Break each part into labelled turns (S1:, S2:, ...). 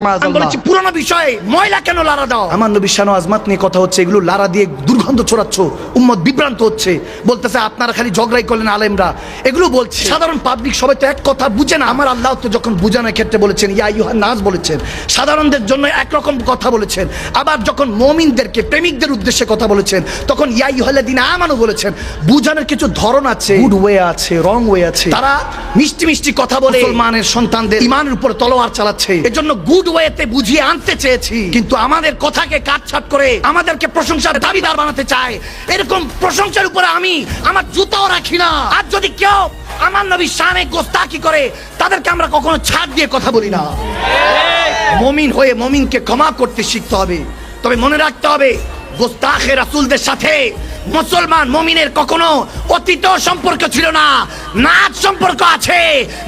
S1: পুরনো বিষয়ে ময়লা কেন লারা দাও? আমার নবী শান ও আজমাত নিয়ে কথা হচ্ছে, এগুলো লারা দিয়ে দুর্গন্ধ ছড়াচ্ছ, উম্মত বিভ্রান্ত হচ্ছে। বলতেছে আপনারা খালি ঝগড়াই করলেন আলেমরা, এগুলো বলছে। সাধারণ পাবলিক সবাই তো এক কথা বুঝে না। আমার আল্লাহ তো যখন বুঝানোর ক্ষেত্রে বলেছেন ইয়া আইয়ুহান নাস বলেছেন, সাধারণদের জন্য একরকম কথা বলেছেন। আবার যখন মুমিনদেরকে, প্রেমিকদের উদ্দেশ্যে কথা বলেছেন, তখন ইয়া আইয়ুহাল্লাযীনা আমানু বলেছেন। বুঝানোর কিছু ধরন আছে, গুড ওয়ে আছে, রং ওয়ে আছে। তারা মিষ্টি মিষ্টি কথা বলে মুসলমানের সন্তানদের ঈমানের উপর তলোয়ার চালাচ্ছে। এজন্য গুড ওয়েতে বুঝিয়ে আনতে চেয়েছি, কিন্তু আমাদের কথাকে কাটছাট করে আমাদেরকে প্রশংসার দাবিদার বানাতে চায়। এরকম প্রশংসার উপরে আমি আমার জুতাও রাখি না। আর যদি কেউ আমার নবীর শানে গোস্তাকি করে, তাদেরকে আমরা কখনো ছাড় দিয়ে কথা বলি না। মুমিন হয়ে মুমিনকে ক্ষমা করতে শিখতে হবে। তবে মনে রাখতে হবে, গোস্তাখে রাসূলদের সাথে মুসলমান মুমিনের কখনো অতীত সম্পর্ক ছিল না, না সম্পর্ক আছে,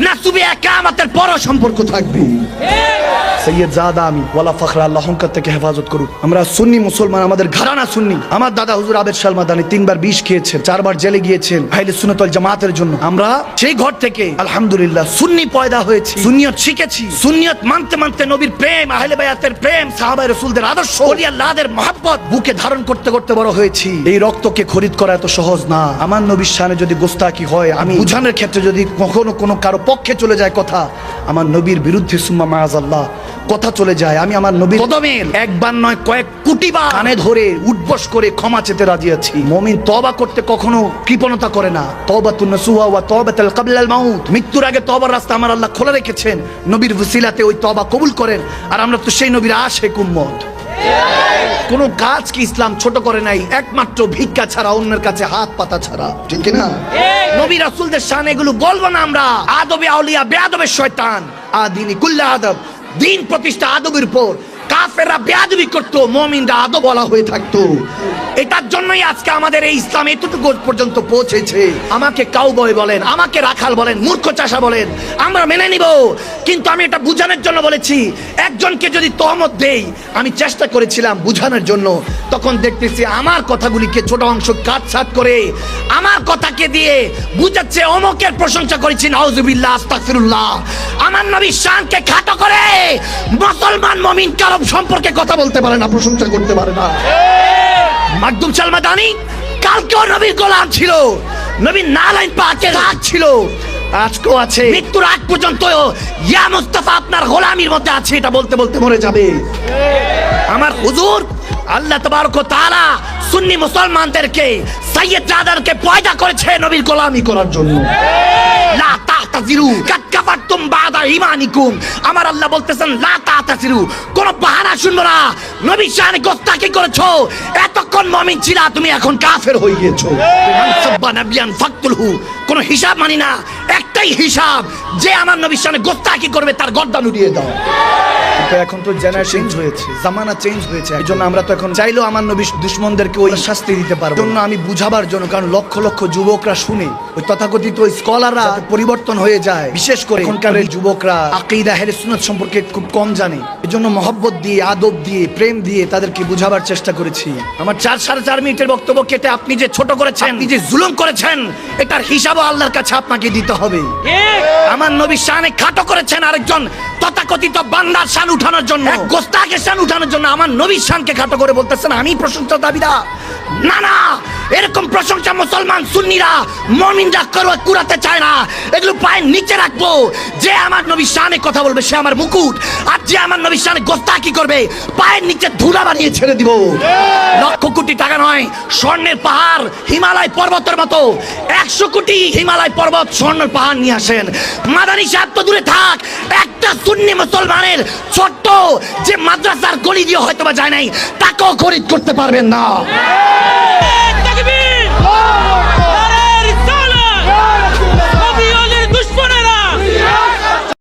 S1: না সুবে কিয়ামতের পরও সম্পর্ক থাকবে। সৈয়দ জাদা আমি ওয়ালা ফখরা, আল্লাহ অহংকার থেকে হেফাজত করুক। আমরা সুন্নি মুসলমান, আমাদের ঘরানা সুন্নি। আমার দাদা হুজুর আবেদ শাহ মাদানী 3 বার বিষ খেয়েছেন, 4 বার জেলে গিয়েছেন আহলে সুন্নাত ওয়াল জামাতের জন্য। আমরা সেই ঘর থেকে আলহামদুলিল্লাহ সুন্নি পয়দা হয়েছি, সুন্নিয়ত শিখেছি। সুন্নিয়ত মানতে মানতে নবীর প্রেম, আহলে বায়াতের প্রেম, সাহাবায়ে রাসূলদের আদর্শ, ওলি আল্লাহদের মহব্বত বুকে ধারণ করতে করতে বড় হয়েছি। এই রক্তকে খরিদ করা এত সহজ না। আমার নবীর শানে যদি গোস্তাকি হয়, আমি বুঝানোর ক্ষেত্রে যদি কখনো কোনো কারো পক্ষে চলে যায় কথা, আমার নবীর বিরুদ্ধে সুম্মা মাআযাল্লাহ কথা চলে যায়, আমি আমার নবীর কদমের একবার নয় কয়েক কোটি বার কানে ধরে উঠবস করে ক্ষমা চেতে রাজি আছি। মুমিন তওবা করতে কখনো কৃপণতা করে না। তওবাতুন নাসুহা ওয়া তওবাতুল ক্বাবলাল মাউত, মৃত্যুর আগে তওবার রাস্তা আমার আল্লাহ খোলা রেখেছেন। নবীর ওসিলাতে ওই তওবা কবুল করেন। আর আমরা তো সেই নবীর আশিক উম্মত। কোন কাজ কি ইসলাম ছোট করে নাই, একমাত্র ভিক্ষা ছাড়া, অন্যের কাছে হাত পাতা ছাড়া, ঠিক না? নবী রাসূলদের শান এগুলো বলবো না আমরা। আদবে আউলিয়া বেয়াদবে শয়তান, আদিনি কুল্লা আদব। দিন প্রতিষ্ঠা আদবের উপর। কাফেররা বেয়াদবি করতো, মুমিনরা আদব বলা হয়ে থাকতো। এটার জন্যই আজকে আমাদের এই ইসলাম এতটুকু পর্যন্ত পৌঁছেছে। আমাকে কাউবয় বলেন, আমাকে রাখাল বলেন, মূর্খ চাষা বলেন, আমরা মেনে নিব। কিন্তু আমি এটা বুঝানোর জন্য বলেছি, একজনকে যদি তহমত দেই, আমি চেষ্টা করেছিলাম বুঝানোর জন্য, তখন দেখতেছি আমার কথাগুলিকে ছোট অংশ কাটছাট করে আমার কথাকে দিয়ে বুঝাচ্ছে অমুকের প্রশংসা করেছি, নাউজুবিল্লাহ, আস্তাগফিরুল্লাহ। আমার নবীর শানকে খাটো করে মুসলমান মুমিন কারো সম্পর্কে কথা বলতে পারে না, প্রশংসা করতে পারে না। মাকদুম শাহ মাদানী কালকেও নবীর গোলাম ছিল, নবীর নালাইন পাকের রাগ ছিল, আজকেও আছে। মৃত্যুর আগ পর্যন্ত ইয়া মুস্তাফা আপনার গোলামির মধ্যে আছে, এটা বলতে বলতে মরে যাবে। আমার হুজুর আল্লাহ তাবারক ওয়া তাআলা সুন্নি মুসলমানদেরকে, সাইয়্যিদ জাদারকে পয়দা করেছে নবীর গোলামি করার জন্য। লা তাতাজিরু কাদ কাফারতুম বাদা ঈমানিকুম। আমার আল্লাহ বলতেছেন লা তাতাজিরু, কোন বাহানা শুনবো না। নবীর শানে গোস্তাকি করেছো, এতক্ষণ মুমিন ছিলা, তুমি এখন কাফের হয়ে গিয়েছো। মান সাব্বা নাবিয়ান ফাকতুলহু, কোন হিসাব মানি না, একটাই হিসাব, যে আমার নবীর শানে গোস্তাকি করবে তার গর্দান উড়িয়ে দাও। এখন তো জেনারেশন চেঞ্জ হয়েছে, জামানা চেঞ্জ হয়েছে। এই জন্য আমরা তো এখন চাইলেও আমার নবী দুশমনদেরকে ওই শাস্তি দিতে পারবো। জন্য আমি বুঝাবার জন্য, কারণ লক্ষ লক্ষ যুবকরা শুনে ওই তথাকথিত স্কলাররা পরিবর্তন হয়ে যায়। বিশেষ করে এখনকার যুবকরা আকীদা আহলে সুন্নাত সম্পর্কে খুব কম জানে। এজন্য মহব্বত দিয়ে, আদব দিয়ে, প্রেম দিয়ে তাদেরকে বুঝাবার চেষ্টা করেছি। আমার 4-4.5 মিনিটের বক্তব্য কেটে আপনি যে ছোট করেছেন, আপনি যে জুলুম করেছেন, এটার হিসাবও আল্লাহর কাছে আপনাকে দিতে হবে। আমার নবীর শানে খাটো করেছেন আরেকজন তথাকথিত বান্দার শান উঠানোর জন্য, গোস্তাকের শান উঠানোর জন্য আমার নবীর শানকে খাটো করে বলতেছেন আমি প্রশংসা দাবিদার। না না, এরকম প্রশংসা মুসলমান সুন্নিরা, মুমিনরা কুরাতে চায় না। এগুলো পায়ের নিচে রাখবো। যে আমার নবীর শানে কথা বলবে সে আমার মুকুট, আর যে আমার নবীর শানে গোস্তাকি করবে পায়ের নিচে ধুলা বানিয়ে ছেড়ে দিব। লক্ষ কোটি টাকা নয়, স্বর্ণের পাহাড়, হিমালয় পর্বতের মতো 100 কোটি হিমালয় পর্বত, স্বর্ণের পাহাড় নিয়ে আসেন। মাদানী সাহেব তো দূরে থাক, একটা সুন্নি মুসলমানের ছোট্ট যে মাদ্রাসার গলি দিয়ে হয়তো বা যায় নাই, তাকেও খরিদ করতে পারবেন না।